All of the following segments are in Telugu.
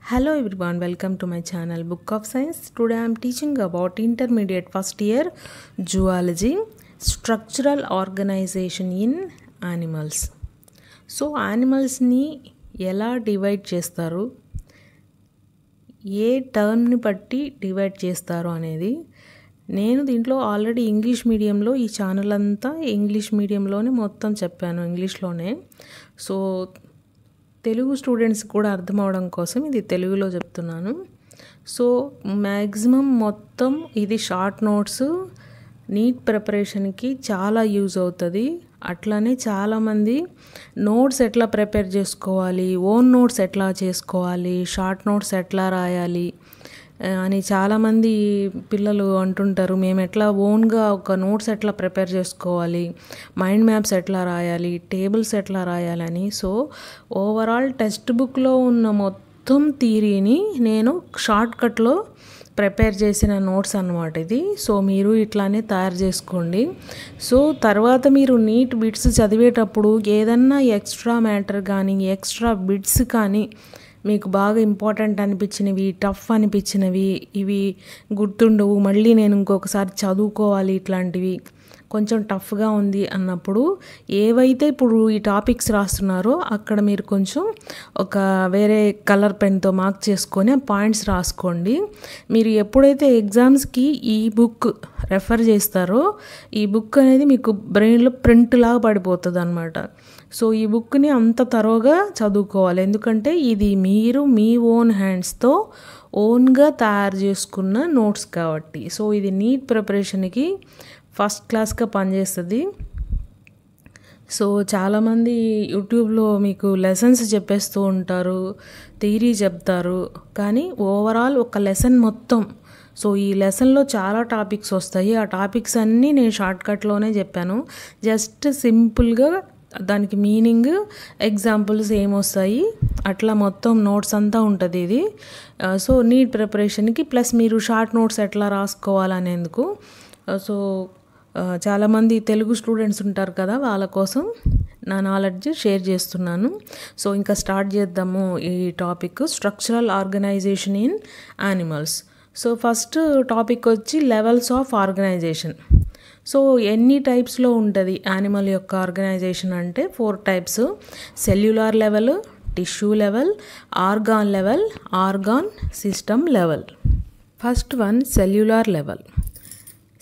Hello everyone, welcome to my channel Book of Science. Today I am teaching about intermediate first year zoology, structural organization in animals. So animals ni ఎలా డివైడ్ చేస్తారు, ఏ టర్మ్ని బట్టి డివైడ్ చేస్తారు అనేది నేను దీంట్లో ఆల్రెడీ ఇంగ్లీష్ మీడియంలో ఈ ఛానల్ అంతా ఇంగ్లీష్ మీడియంలోనే మొత్తం చెప్పాను, ఇంగ్లీష్లోనే. సో తెలుగు స్టూడెంట్స్ కూడా అర్థం అవడం కోసం ఇది తెలుగులో చెప్తున్నాను. సో మ్యాక్సిమం మొత్తం ఇది షార్ట్ నోట్స్ నీట్ ప్రిపరేషన్కి చాలా యూజ్ అవుతుంది. అట్లానే చాలామంది నోట్స్ ఎట్లా ప్రిపేర్ చేసుకోవాలి, ఓన్ నోట్స్ ఎట్లా చేసుకోవాలి, షార్ట్ నోట్స్ ఎట్లా రాయాలి అని చాలామంది పిల్లలు అంటుంటారు. మేము ఎట్లా ఓన్గా ఒక నోట్స్ ఎట్లా ప్రిపేర్ చేసుకోవాలి, మైండ్ మ్యాప్స్ ఎట్లా రాయాలి, టేబుల్స్ ఎట్లా రాయాలని. సో ఓవరాల్ టెక్స్ట్ బుక్లో ఉన్న మొత్తం థియరీని నేను షార్ట్కట్లో ప్రిపేర్ చేసిన నోట్స్ అన్నమాట ఇది. సో మీరు ఇట్లానే తయారు చేసుకోండి. సో తర్వాత మీరు నీట్ బిట్స్ చదివేటప్పుడు ఏదన్నా ఎక్స్ట్రా మ్యాటర్ కానీ ఎక్స్ట్రా బిట్స్ కానీ మీకు బాగా ఇంపార్టెంట్ అనిపించినవి, టఫ్ అనిపించినవి, ఇవి గుర్తుండవు, మళ్ళీ నేను ఇంకొకసారి చదువుకోవాలి, ఇట్లాంటివి కొంచెం టఫ్గా ఉంది అన్నప్పుడు ఏవైతే ఇప్పుడు ఈ టాపిక్స్ రాస్తున్నారో అక్కడ మీరు కొంచెం ఒక వేరే కలర్ పెన్తో మార్క్ చేసుకొని ఆ పాయింట్స్ రాసుకోండి. మీరు ఎప్పుడైతే ఎగ్జామ్స్కి ఈ బుక్ రెఫర్ చేస్తారో ఈ బుక్ అనేది మీకు బ్రెయిన్లో ప్రింట్ లాగా పడిపోతుంది అన్నమాట. సో ఈ బుక్ని అంత తరోగా చదువుకోవాలి, ఎందుకంటే ఇది మీరు మీ ఓన్ హ్యాండ్స్తో ఓన్గా తయారు చేసుకున్న నోట్స్ కాబట్టి. సో ఇది నీట్ ప్రిపరేషన్కి ఫస్ట్ క్లాస్గా పనిచేస్తుంది. సో చాలామంది యూట్యూబ్లో మీకు లెసన్స్ చెప్పేస్తూ ఉంటారు, థియరీ చెప్తారు, కానీ ఓవరాల్ ఒక లెసన్ మొత్తం. సో ఈ లెసన్లో చాలా టాపిక్స్ వస్తాయి. ఆ టాపిక్స్ అన్నీ నేను షార్ట్కట్లోనే చెప్పాను. జస్ట్ సింపుల్గా దానికి మీనింగ్, ఎగ్జాంపుల్స్ ఏమొస్తాయి అట్లా మొత్తం నోట్స్ అంతా ఉంటుంది ఇది. సో నీట్ ప్రిపరేషన్కి ప్లస్ మీరు షార్ట్ నోట్స్ ఎట్లా రాసుకోవాలనేందుకు. సో చాలామంది తెలుగు స్టూడెంట్స్ ఉంటారు కదా, వాళ్ళ కోసం నా నాలెడ్జ్ షేర్ చేస్తున్నాను. సో ఇంకా స్టార్ట్ చేద్దాము ఈ topic, structural organisation in animals. So first topic వచ్చి లెవెల్స్ ఆఫ్ ఆర్గనైజేషన్. సో ఎన్ని టైప్స్లో ఉంటుంది యానిమల్ యొక్క ఆర్గనైజేషన్ అంటే 4 types: cellular level, tissue level, organ level, organ system level. First one cellular level.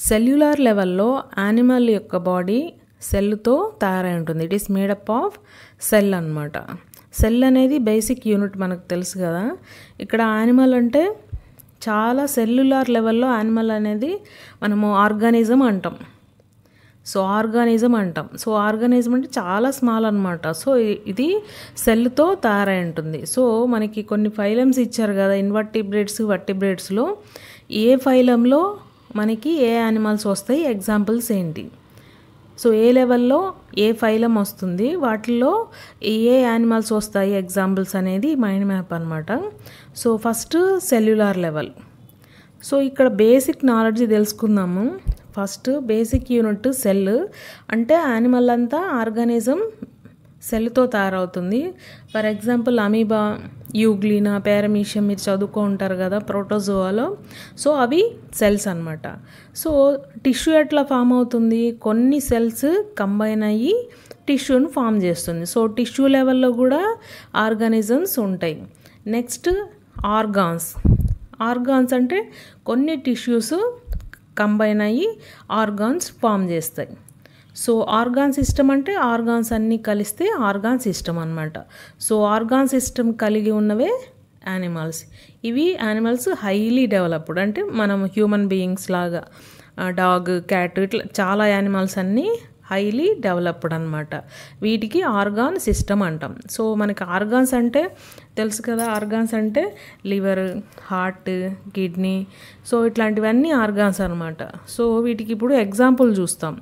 Cellular లెవెల్లో యానిమల్ యొక్క బాడీ సెల్తో తయారై ఉంటుంది. It is made up of cell అన్నమాట. సెల్ అనేది బేసిక్ యూనిట్ మనకు తెలుసు కదా. ఇక్కడ యానిమల్ అంటే చాలా సెల్యులార్ లెవెల్లో యానిమల్ అనేది మనము ఆర్గానిజం అంటాం. సో ఆర్గానిజం అంటాం. సో ఆర్గానిజం అంటే చాలా స్మాల్ అనమాట. సో ఇది సెల్తో తయారై ఉంటుంది. సో మనకి కొన్ని ఫైలమ్స్ ఇచ్చారు కదా, ఇన్వర్టిబ్రేట్స్, వర్టిబ్రేట్స్లో ఏ ఫైలంలో మనకి ఏ యానిమల్స్ వస్తాయి, ఎగ్జాంపుల్స్ ఏంటి. సో ఏ లెవెల్లో ఏ ఫైలం వస్తుంది, వాటిల్లో ఏ యానిమల్స్ వస్తాయి ఎగ్జాంపుల్స్ అనేది మైండ్ మ్యాప్ అనమాట. So first cellular level. So ఇక్కడ బేసిక్ నాలెడ్జ్ తెలుసుకుందాము. First basic unit cell. అంటే యానిమల్ అంతా ఆర్గానిజం సెల్తో తయారవుతుంది. For example amoeba, euglena, paramecium మీరు చదువుకో ఉంటారు కదా ప్రోటోజోవాలో. సో అవి సెల్స్ అన్నమాట. సో టిష్యూ ఎట్లా ఫామ్ అవుతుంది, కొన్ని సెల్స్ కంబైన్ అయ్యి టిష్యూని ఫామ్ చేస్తుంది. సో టిష్యూ లెవెల్లో కూడా ఆర్గానిజమ్స్ ఉంటాయి. Next organs. ఆర్గాన్స్ అంటే కొన్ని టిష్యూస్ కంబైన్ అయ్యి ఆర్గాన్స్ ఫామ్ చేస్తాయి. సో ఆర్గాన్ సిస్టమ్ అంటే ఆర్గాన్స్ అన్నీ కలిస్తే ఆర్గాన్ సిస్టమ్ అనమాట. సో ఆర్గాన్ సిస్టమ్ కలిగి ఉన్నవే యానిమల్స్. ఇవి యానిమల్స్ హైలీ డెవలప్డ్, అంటే మనం హ్యూమన్ బీయింగ్స్ లాగా డాగ్, క్యాట్, ఇట్లా చాలా యానిమల్స్ అన్నీ హైలీ డెవలప్డ్ అనమాట. వీటికి ఆర్గాన్ సిస్టమ్ అంటాం. సో మనకి ఆర్గాన్స్ అంటే తెలుసు కదా, ఆర్గాన్స్ అంటే లివర్, హార్ట్, కిడ్నీ, సో ఇట్లాంటివన్నీ ఆర్గాన్స్ అనమాట. సో వీటికి ఇప్పుడు ఎగ్జాంపుల్ చూస్తాం,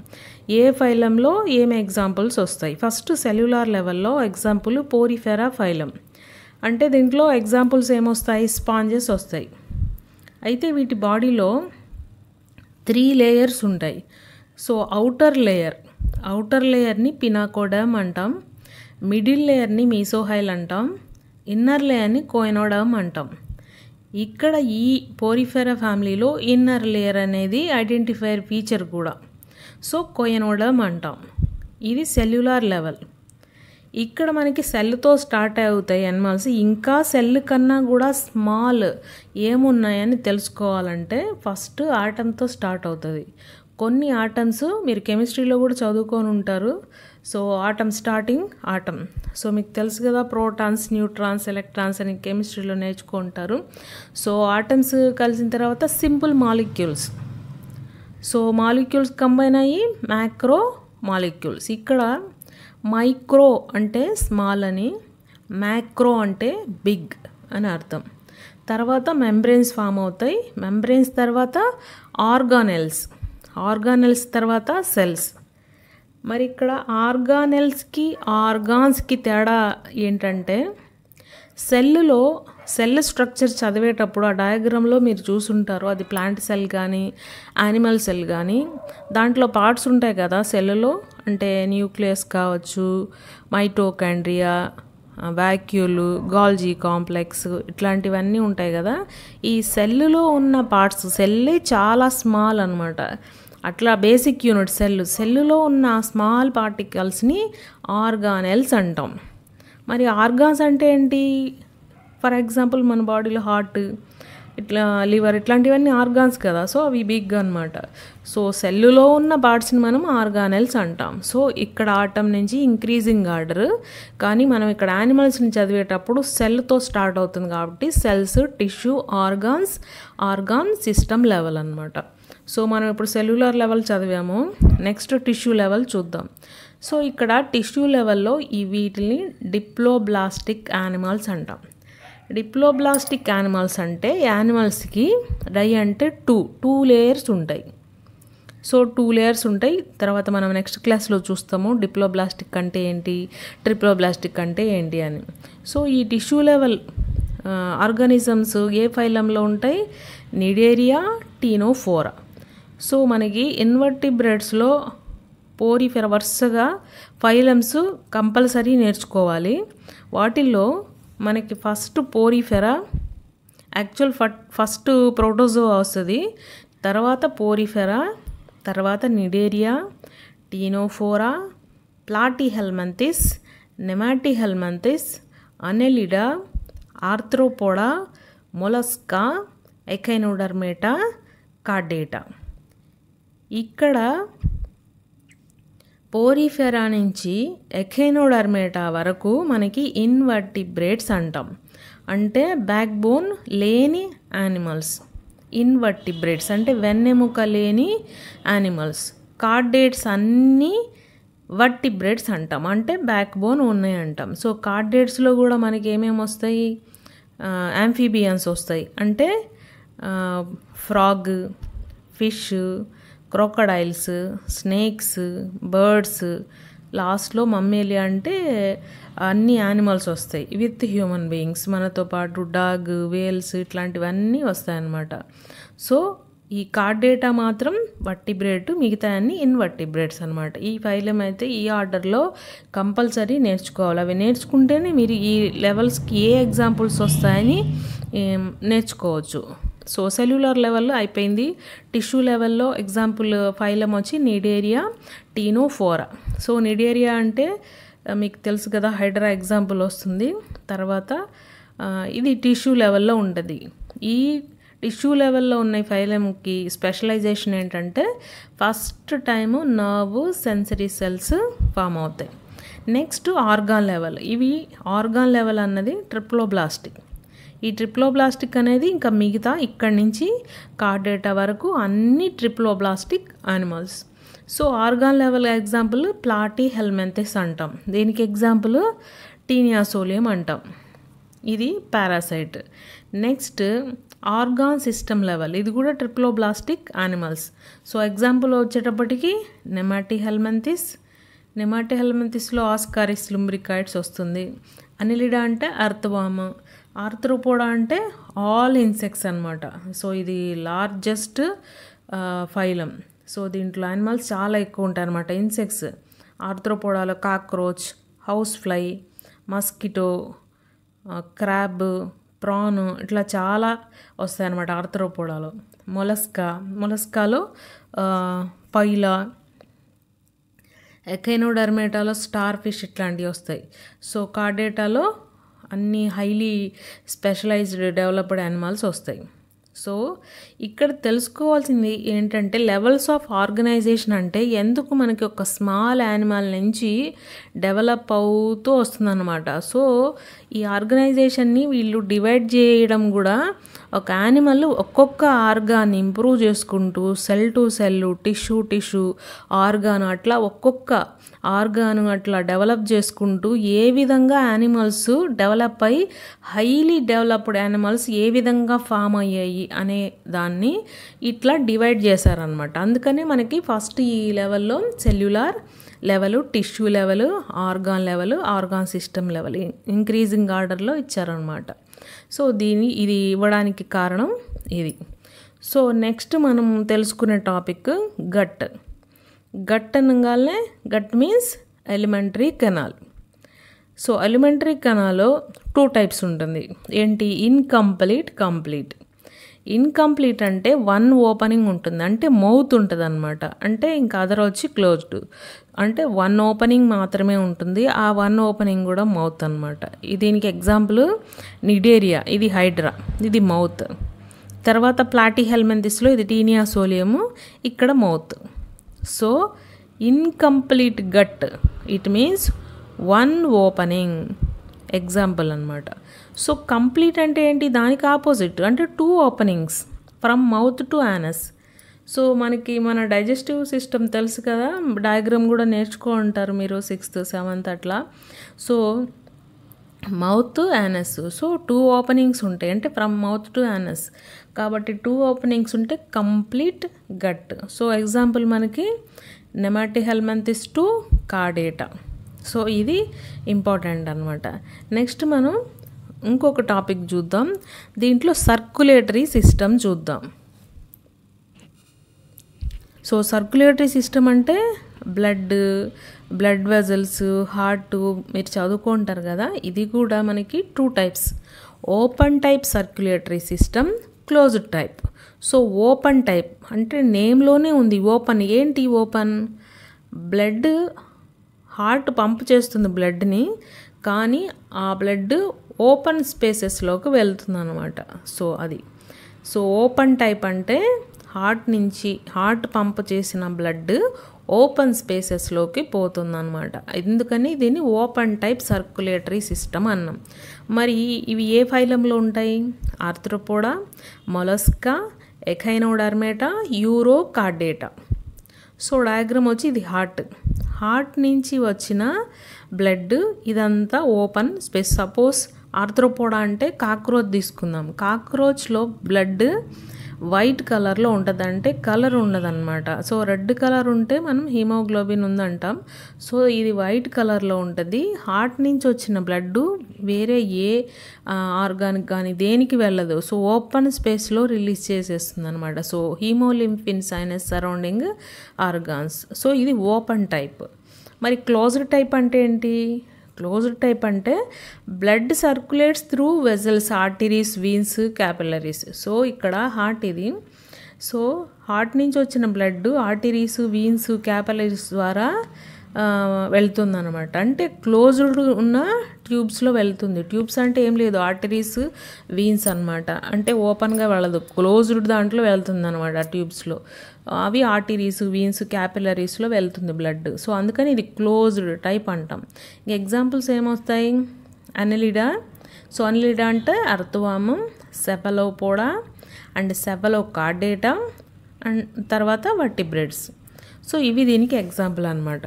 ఏ ఫైలంలో ఏమి ఎగ్జాంపుల్స్ వస్తాయి. ఫస్ట్ సెల్యులార్ లెవెల్లో ఎగ్జాంపుల్ పోరిఫెరా ఫైలం. అంటే దీంట్లో ఎగ్జాంపుల్స్ ఏమొస్తాయి, స్పాంజెస్ వస్తాయి. అయితే వీటి బాడీలో 3 లేయర్స్ ఉంటాయి. సో ఔటర్ లేయర్ని పినాకోడమ్ అంటాం, మిడిల్ లేయర్ని మీసోహైల్ అంటాం, ఇన్నర్ లేయర్ని కోయనోడర్మ్ అంటాం. ఇక్కడ ఈ పోరిఫెరా ఫ్యామిలీలో ఇన్నర్ లేయర్ అనేది ఐడెంటిఫైయర్ ఫీచర్ కూడా. సో కోయనోడర్మ్ అంటాం. ఇది సెల్యులార్ లెవెల్. ఇక్కడ మనకి సెల్తో స్టార్ట్ అవుతాయి యానిమల్స్. ఇంకా సెల్ కన్నా కూడా స్మాల్ ఏమున్నాయని తెలుసుకోవాలంటే ఫస్ట్ ఆటంతో స్టార్ట్ అవుతుంది. కొన్ని ఆటమ్స్ మీరు కెమిస్ట్రీలో కూడా చదువుకొని ఉంటారు. So atom starting atom. So మీకు తెలుసు కదా, ప్రోటాన్స్, న్యూట్రాన్స్, ఎలక్ట్రాన్స్ అని కెమిస్ట్రీలో నేర్చుకుంటారు. సో ఆటమ్స్ కలిసిన తర్వాత simple molecules. So molecules combine అయ్యి మ్యాక్రో మాలిక్యూల్స్. ఇక్కడ మైక్రో అంటే స్మాల్ అని, మ్యాక్రో అంటే బిగ్ అని అర్థం. తర్వాత మెంబ్రెయిన్స్ ఫామ్ అవుతాయి. మెంబ్రెయిన్స్ తర్వాత ఆర్గానెల్స్, ఆర్గానెల్స్ తర్వాత సెల్స్. మరి ఇక్కడ ఆర్గానెల్స్కి ఆర్గాన్స్కి తేడా ఏంటంటే, సెల్లులో సెల్ స్ట్రక్చర్ చదివేటప్పుడు ఆ డయాగ్రామ్లో మీరు చూసుంటారు. అది ప్లాంట్ సెల్ కానీ యానిమల్ సెల్ కానీ దాంట్లో పార్ట్స్ ఉంటాయి కదా సెల్లులో. అంటే న్యూక్లియస్ కావచ్చు, మైటోకాండ్రియా, వాక్యూలు, గాల్జీ కాంప్లెక్స్ ఇట్లాంటివన్నీ ఉంటాయి కదా. ఈ సెల్లులో ఉన్న పార్ట్స్, సెల్లే చాలా స్మాల్ అనమాట. అట్లా బేసిక్ యూనిట్ సెల్లులో ఉన్న స్మాల్ పార్టికల్స్ని ఆర్గానెల్స్ అంటాం. మరి ఆర్గాన్స్ అంటే ఏంటి? ఫర్ ఎగ్జాంపుల్ మన బాడీలో హార్ట్, ఇట్లా లివర్ ఇట్లాంటివన్నీ ఆర్గాన్స్ కదా. సో అవి బిగ్ అనమాట. సో సెల్లులో ఉన్న పార్ట్స్ని మనం ఆర్గానెల్స్ అంటాం. సో ఇక్కడ ఆటమ్ నుంచి ఇంక్రీజింగ్ ఆర్డర్. కానీ మనం ఇక్కడ యానిమల్స్ని చదివేటప్పుడు సెల్తో స్టార్ట్ అవుతుంది కాబట్టి cells, tissue, organs, organ system level అనమాట. సో మనం ఇప్పుడు సెల్యులర్ లెవెల్ చదివాము. నెక్స్ట్ టిష్యూ లెవెల్ చూద్దాం. సో ఇక్కడ టిష్యూ లెవెల్లో వీటిని డిప్లోబ్లాస్టిక్ యానిమల్స్ అంటాం. డిప్లోబ్లాస్టిక్ యానిమల్స్ అంటే యానిమల్స్కి డై అంటే టూ లేయర్స్ ఉంటాయి. సో 2 లేయర్స్ ఉంటాయి. తర్వాత మనం నెక్స్ట్ క్లాస్లో చూస్తాము డిప్లోబ్లాస్టిక్ అంటే ఏంటి, ట్రిప్లోబ్లాస్టిక్ అంటే ఏంటి అని. సో ఈ టిష్యూ లెవెల్ ఆర్గానిజమ్స్ ఏ ఫైలంలో ఉంటాయి? Cnidaria, Ctenophora. సో మనకి ఇన్వర్టిబ్రేట్స్లో పోరిఫెరా వరుసగా ఫైలమ్స్ కంపల్సరీ నేర్చుకోవాలి. వాటిల్లో మనకి first Porifera, actual first Protozoa వస్తుంది, తర్వాత పోరిఫెరా, తర్వాత Cnidaria, Ctenophora, Platyhelminthes, Nemathelminthes, Annelida, Arthropoda, Mollusca, Echinodermata, Chordata. ఇక్కడ పోరిఫెరా నుంచి ఎకైనోడర్మేటా వరకు మనకి ఇన్వర్టిబ్రేట్స్ అంటాం. అంటే బ్యాక్ బోన్ లేని యానిమల్స్. ఇన్వర్టిబ్రేట్స్ అంటే వెన్నెముక లేని యానిమల్స్. కార్డేట్స్ అన్నీ వర్టిబ్రేట్స్ అంటాం, అంటే బ్యాక్ బోన్ ఉన్నాయి అంటాం. సో కార్డేట్స్లో కూడా మనకి ఏమేమి వస్తాయి? యాంఫీబియన్స్ వస్తాయి, అంటే frog, fish, crocodiles, snakes, birds, లాస్ట్లో మమ్మేలియా అంటే అన్ని యానిమల్స్ వస్తాయి విత్ హ్యూమన్ బీయింగ్స్. మనతో పాటు డాగ్, వేల్స్ ఇట్లాంటివన్నీ వస్తాయన్నమాట. సో ఈ కార్డేటా మాత్రం వర్టిబ్రేట్, మిగతా అన్ని ఇన్వర్టిబ్రేట్స్ అనమాట. ఈ ఫైలం అయితే ఈ ఆర్డర్లో కంపల్సరీ నేర్చుకోవాలి. అవి నేర్చుకుంటేనే మీరు ఈ లెవెల్స్కి ఏ ఎగ్జాంపుల్స్ వస్తాయని నేర్చుకోవచ్చు. సో సెల్యులర్ లెవెల్లో అయిపోయింది. టిష్యూ లెవెల్లో ఎగ్జాంపుల్ ఫైలం వచ్చి నిడేరియా, టీనోఫోరా. సో నిడేరియా అంటే మీకు తెలుసు కదా, హైడ్రా ఎగ్జాంపుల్ వస్తుంది. తర్వాత ఇది టిష్యూ లెవెల్లో ఉంటుంది. ఈ టిష్యూ లెవెల్లో ఉన్న ఫైలంకి స్పెషలైజేషన్ ఏంటంటే first time nerve, sensory cells form అవుతాయి. Next organ level. ఇవి ఆర్గాన్ లెవెల్ అన్నది ట్రిప్లోబ్లాస్టిక్. ఈ ట్రిప్లోబ్లాస్టిక్ అనేది ఇంకా మిగతా ఇక్కడి నుంచి కార్డేటా వరకు అన్ని triploblastic animals. So organ level example Platyhelminthes అంటాం. దీనికి ఎగ్జాంపుల్ టీనియాసోలియం అంటాం. ఇది parasite. Next organ system level. ఇది కూడా ట్రిప్లోబ్లాస్టిక్ యానిమల్స్. సో ఎగ్జాంపుల్ వచ్చేటప్పటికి నెమాటిహెల్మంతిస్. నెమాటిహెల్మంతిస్లో ఆస్కారిస్ లుంబ్రికాయిడ్స్ వస్తుంది. అనిలిడా అంటే అర్థవామ్. ఆర్థ్రోపోడా అంటే ఆల్ ఇన్సెక్ట్స్ అనమాట. సో ఇది లార్జెస్ట్ ఫైలం. సో దీంట్లో యానిమల్స్ చాలా ఎక్కువ ఉంటాయి అనమాట. ఇన్సెక్ట్స్ ఆర్థ్రోపోడాలో cockroach, house fly, mosquito, crab, prawn ఇట్లా చాలా వస్తాయన్నమాట ఆర్థ్రోపోడాలో. మొలస్కాలో పైలా, ఎకైనోడర్మేటాలో స్టార్ ఫిష్ ఇట్లాంటివి వస్తాయి. సో కార్డేటాలో అన్ని హైలీ స్పెషలైజ్డ్ డెవలప్డ్ యానిమల్స్ వస్తాయి. సో ఇక్కడ తెలుసుకోవాల్సింది ఏంటంటే లెవెల్స్ ఆఫ్ ఆర్గనైజేషన్ అంటే ఎందుకు మనకి ఒక స్మాల్ యానిమల్ నుంచి డెవలప్ అవుతూ వస్తుందన్నమాట. సో ఈ ఆర్గనైజేషన్ని వీళ్ళు డివైడ్ చేయడం కూడా ఒక యానిమల్ ఒక్కొక్క ఆర్గాన్ ఇంప్రూవ్ చేసుకుంటూ cell to cell, tissue organ అట్లా ఒక్కొక్క ఆర్గాన్ అట్లా డెవలప్ చేసుకుంటూ ఏ విధంగా యానిమల్స్ డెవలప్ అయ్యి హైలీ డెవలప్డ్ యానిమల్స్ ఏ విధంగా ఫామ్ అయ్యాయి అనే దాన్ని ఇట్లా డివైడ్ చేశారనమాట. అందుకనే మనకి ఫస్ట్ ఈ లెవెల్లో cellular level, tissue level, organ level, organ system level increasing ఆర్డర్లో ఇచ్చారనమాట. సో ఇది ఇవ్వడానికి కారణం ఇది. సో నెక్స్ట్ మనం తెలుసుకునే టాపిక్ గట్ అనగానే gut means alimentary canal. So alimentary కెనాల్లో 2 టైప్స్ ఉంటుంది. ఏంటి? కంప్లీట్. ఇన్కంప్లీట్ అంటే 1 ఓపెనింగ్ ఉంటుంది, అంటే మౌత్ ఉంటుంది అనమాట. అంటే ఇంకా అదర్ వచ్చి క్లోజ్డ్, అంటే 1 ఓపెనింగ్ మాత్రమే ఉంటుంది. ఆ 1 ఓపెనింగ్ కూడా మౌత్ అనమాట. దీనికి ఎగ్జాంపుల్ నిడేరియా, ఇది హైడ్రా, ఇది మౌత్. తర్వాత ప్లాటిహెల్మింథస్లో ఇది టీనియా సోలియము, ఇక్కడ mouth. So incomplete got it means 1 opening example అనమాట. సో కంప్లీట్ అంటే ఏంటి? దానికి ఆపోజిట్, అంటే 2 openings from mouth to anus. So మనకి మన డైజెస్టివ్ సిస్టమ్ తెలుసు కదా, డయాగ్రామ్ కూడా నేర్చుకో ఉంటారు మీరు 6th 7th అట్లా. So mouth anus, so 2 openings ఉంటాయి, అంటే ఫ్రమ్ మౌత్ టు యానస్. కాబట్టి 2 ఓపెనింగ్స్ ఉంటే కంప్లీట్ గట్. సో ఎగ్జాంపుల్ మనకి నెమాటిహెల్మింథస్ టు కార్డేటా. సో ఇది ఇంపార్టెంట్ అనమాట. నెక్స్ట్ మనం ఇంకొక టాపిక్ చూద్దాం. దీంట్లో సర్క్యులేటరీ సిస్టమ్ చూద్దాం. సో సర్క్యులేటరీ సిస్టమ్ అంటే బ్లడ్ వెజల్స్, హార్ట్ మీరు చదువుకుంటారు కదా. ఇది కూడా మనకి 2 types, open type circulatory system, closed type. So open type అంటే నేమ్లోనే ఉంది ఓపెన్. ఏంటి ఓపెన్? బ్లడ్, హార్ట్ పంప్ చేస్తుంది బ్లడ్ని, కానీ ఆ బ్లడ్ ఓపెన్ స్పేసెస్లోకి వెళ్తుంది అనమాట. సో అది ఓపెన్ టైప్ అంటే హార్ట్ పంప్ చేసిన బ్లడ్ ఓపెన్ స్పేసెస్లోకి పోతుందన్నమాట. ఎందుకని దీన్ని ఓపెన్ టైప్ సర్క్యులేటరీ సిస్టమ్ అన్నాం. మరి ఇవి ఏ ఫైలంలో ఉంటాయి? Arthropoda, Mollusca, Echinodermata, Urochordata. So diagram వచ్చి ఇది హార్ట్ నుంచి వచ్చిన బ్లడ్ ఇదంతా ఓపెన్ స్పేస్. సపోజ్ ఆర్థ్రోపోడా అంటే కాక్రోచ్ తీసుకుందాం. కాక్రోచ్లో బ్లడ్ వైట్ కలర్లో ఉంటుంది, అంటే కలర్ ఉండదన్నమాట. సో రెడ్ కలర్ ఉంటే మనం హీమోగ్లోబిన్ ఉందంటాం. సో ఇది వైట్ కలర్లో ఉంటుంది. హార్ట్ నుంచి వచ్చిన బ్లడ్ వేరే ఏ ఆర్గానిక్ కానీ దేనికి వెళ్ళదు. సో ఓపెన్ స్పేస్లో రిలీజ్ చేసేస్తుంది అనమాట. So haemolymph in sinus surrounding organs. So ఇది ఓపెన్ టైప్. మరి క్లోజ్డ్ టైప్ అంటే ఏంటి? క్లోజ్డ్ టైప్ అంటే blood circulates through vessels, arteries, veins, capillaries. So ఇక్కడ హార్ట్ ఇది. సో హార్ట్ నుంచి వచ్చిన బ్లడ్ ఆర్టరీస్, వీన్స్, క్యాపిలరీస్ ద్వారా వెళ్తుందన్నమాట. అంటే క్లోజ్డ్ ఉన్న ట్యూబ్స్లో వెళ్తుంది. ట్యూబ్స్ అంటే ఏం లేదు, ఆర్టరీస్, వీన్స్ అనమాట. అంటే ఓపెన్గా వెళ్ళదు, క్లోజ్డ్ దాంట్లో వెళ్తుంది అనమాట ట్యూబ్స్లో. అవి ఆర్టరీస్, వీన్స్, క్యాపిలరీస్లో వెళ్తుంది బ్లడ్. సో అందుకని ఇది క్లోజ్డ్ టైప్ అంటాం. ఎగ్జాంపుల్స్ ఏమొస్తాయి? అనిలిడా. సో అనిలిడా అంటే అర్థవామం, సెఫలోపోడా అండ్ సెఫలోకార్డేటా అండ్ తర్వాత వర్టిబ్రేట్స్. సో ఇవి దీనికి ఎగ్జాంపుల్ అనమాట.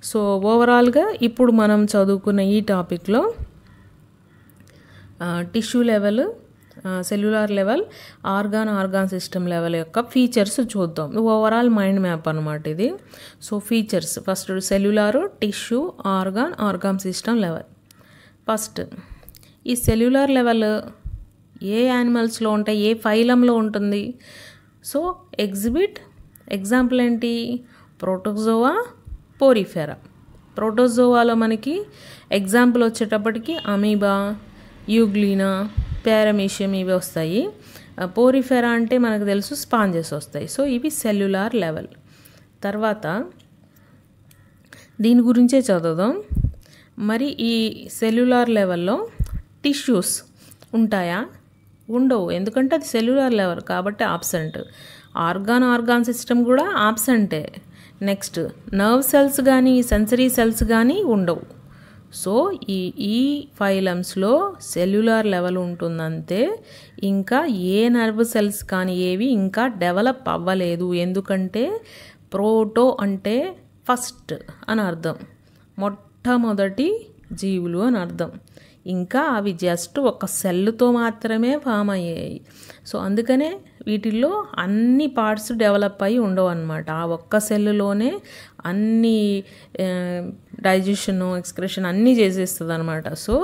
సో ఓవరాల్గా ఇప్పుడు మనం చదువుకున్న ఈ టాపిక్లో tissue level, cellular level, organ system level యొక్క ఫీచర్స్ చూద్దాం. ఓవరాల్ మైండ్ మ్యాప్ అనమాట ఇది. So features first cellular, tissue, organ system level. First ఈ సెల్యులార్ లెవెల్ ఏ యానిమల్స్లో ఉంటాయి, ఏ ఫైలంలో ఉంటుంది? సో ఎగ్జాంపుల్ ఏంటి? Protozoa, Porifera. ప్రోటోజోవాలో మనకి ఎగ్జాంపుల్ వచ్చేటప్పటికి అమీబా, యూగ్లీనా, పారామీషియం ఇవి వస్తాయి. పోరిఫెరా అంటే మనకు తెలుసు స్పాంజెస్ వస్తాయి. సో ఇవి సెల్యులార్ లెవెల్. తర్వాత దీని గురించే చదువుదాం. మరి ఈ సెల్యులార్ లెవెల్లో టిష్యూస్ ఉంటాయా? ఉండవు, ఎందుకంటే అది సెల్యులార్ లెవెల్ కాబట్టి ఆబ్సెంట్. ఆర్గాన్ సిస్టమ్ కూడా ఆబ్సెంటే. నెక్స్ట్ నర్వ్ సెల్స్ కానీ సెన్సరీ సెల్స్ కానీ ఉండవు. సో ఈ ఫైలమ్స్లో సెల్యులార్ లెవెల్ ఉంటుందంతే. ఇంకా ఏ నర్వ్ సెల్స్ కానీ ఏవి ఇంకా డెవలప్ అవ్వలేదు. ఎందుకంటే ప్రోటో అంటే ఫస్ట్ అని అర్థం, మొట్టమొదటి జీవులు అని అర్థం. ఇంకా అవి జస్ట్ ఒక సెల్తో మాత్రమే ఫామ్ అయ్యాయి. సో అందుకనే వీటిల్లో అన్ని పార్ట్స్ డెవలప్ అయ్యి ఉండవు అన్నమాట. ఆ ఒక్క సెల్లులోనే అన్ని డైజెషన్, ఎక్స్క్రెషన్ అన్నీ చేసేస్తుంది అనమాట. సో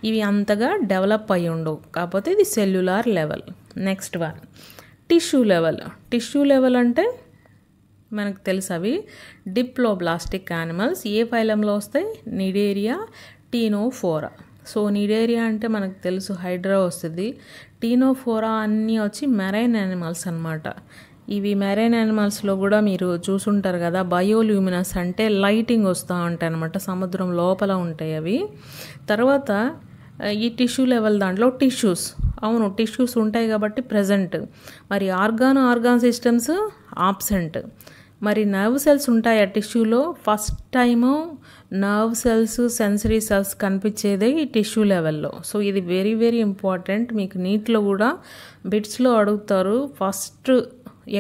ఇవి అంతగా డెవలప్ అయ్యి ఉండవు, కాకపోతే ఇది cellular level. Next one tissue level. Tissue level అంటే మనకు తెలుసు అవి డిప్లోబ్లాస్టిక్ యానిమల్స్. ఏ ఫైలంలో వస్తాయి? Cnidaria, Ctenophora. సో నిడేరియా అంటే మనకు తెలుసు హైడ్రా వస్తుంది. టీనోఫోరా అన్నీ వచ్చి మెరైన్ యానిమల్స్ అనమాట. ఇవి మెరైన్ యానిమల్స్లో కూడా మీరు చూసుంటారు కదా, బయోల్యూమినస్ అంటే లైటింగ్ వస్తూ ఉంటాయి అనమాట, సముద్రం లోపల ఉంటాయి అవి. తర్వాత ఈ టిష్యూ లెవెల్ దాంట్లో టిష్యూస్, అవును టిష్యూస్ ఉంటాయి కాబట్టి ప్రజెంట్. మరి ఆర్గాన్ సిస్టమ్స్ ఆబ్సెంట్. మరి నర్వ్ సెల్స్ ఉంటాయి ఆ టిష్యూలో. First time nerve cells, sensory cells కనిపించేదే ఈ టిష్యూ లెవెల్లో. సో ఇది వెరీ వెరీ ఇంపార్టెంట్. మీకు నీట్లో కూడా బిట్స్లో అడుగుతారు, ఫస్ట్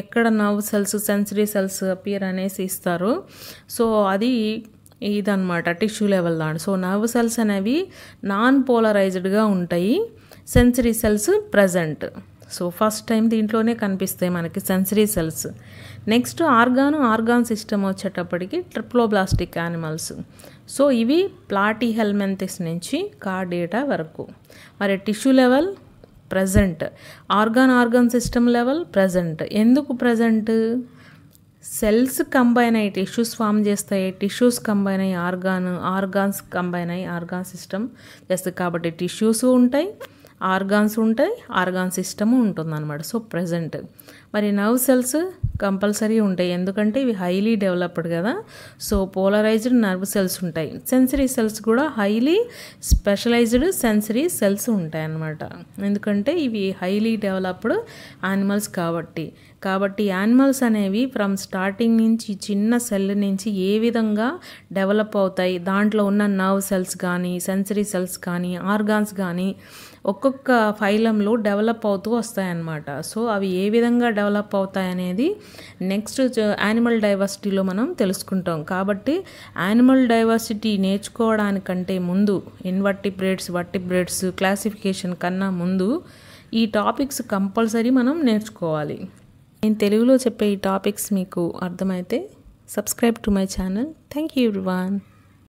ఎక్కడ nerve cells, sensory cells appear అనేసి ఇస్తారు. సో అది ఇదన్నమాట టిష్యూ లెవెల్ దాంట్లో. సో నర్వ్ సెల్స్ అనేవి నాన్ పోలరైజ్డ్గా ఉంటాయి, sensory cells present. So first time దీంట్లోనే కనిపిస్తాయి మనకి sensory cells. Next organ system వచ్చేటప్పటికి ట్రిప్లోబ్లాస్టిక్ యానిమల్స్. సో ఇవి ప్లాటీహెల్మింథస్ నుంచి కార్డేటా వరకు. మరి tissue level present, organ system level present. ఎందుకు ప్రజెంట్? సెల్స్ కంబైన్ అయ్యి టిష్యూస్ ఫామ్ చేస్తాయి, టిష్యూస్ కంబైన్ అయ్యి ఆర్గాన్స్ కంబైన్ అయ్యి ఆర్గాన్ సిస్టమ్ చేస్తాయి. కాబట్టి టిష్యూస్ ఉంటాయి, ఆర్గాన్స్ ఉంటాయి, ఆర్గాన్ సిస్టమ్ ఉంటుందన్నమాట. So present. మరి నర్వ్ సెల్స్ కంపల్సరీ ఉంటాయి, ఎందుకంటే ఇవి హైలీ డెవలప్డ్ కదా. సో పోలరైజ్డ్ నర్వ్ సెల్స్ ఉంటాయి. సెన్సరీ సెల్స్ కూడా హైలీ స్పెషలైజ్డ్ సెన్సరీ సెల్స్ ఉంటాయి అన్నమాట, ఎందుకంటే ఇవి హైలీ డెవలప్డ్ యానిమల్స్ కాబట్టి యానిమల్స్ అనేవి ఫ్రమ్ స్టార్టింగ్ నుంచి చిన్న సెల్ నుంచి ఏ విధంగా డెవలప్ అవుతాయి, దాంట్లో ఉన్న నర్వ్ సెల్స్ కానీ సెన్సరీ సెల్స్ కానీ ఆర్గాన్స్ కానీ ఒక్కొక్క ఫైలంలో డెవలప్ అవుతూ వస్తాయన్నమాట. సో అవి ఏ విధంగా డెవలప్ అవుతాయి అనేది నెక్స్ట్ యానిమల్ డైవర్సిటీలో మనం తెలుసుకుంటాం. కాబట్టి యానిమల్ డైవర్సిటీ నేర్చుకోవడానికంటే ముందు వర్టిబ్రేట్స్ క్లాసిఫికేషన్ కన్నా ముందు ఈ టాపిక్స్ కంపల్సరీ మనం నేర్చుకోవాలి. నేను తెలుగులో చెప్పే ఈ టాపిక్స్ మీకు అర్థమైతే subscribe to my channel. Thank you everyone.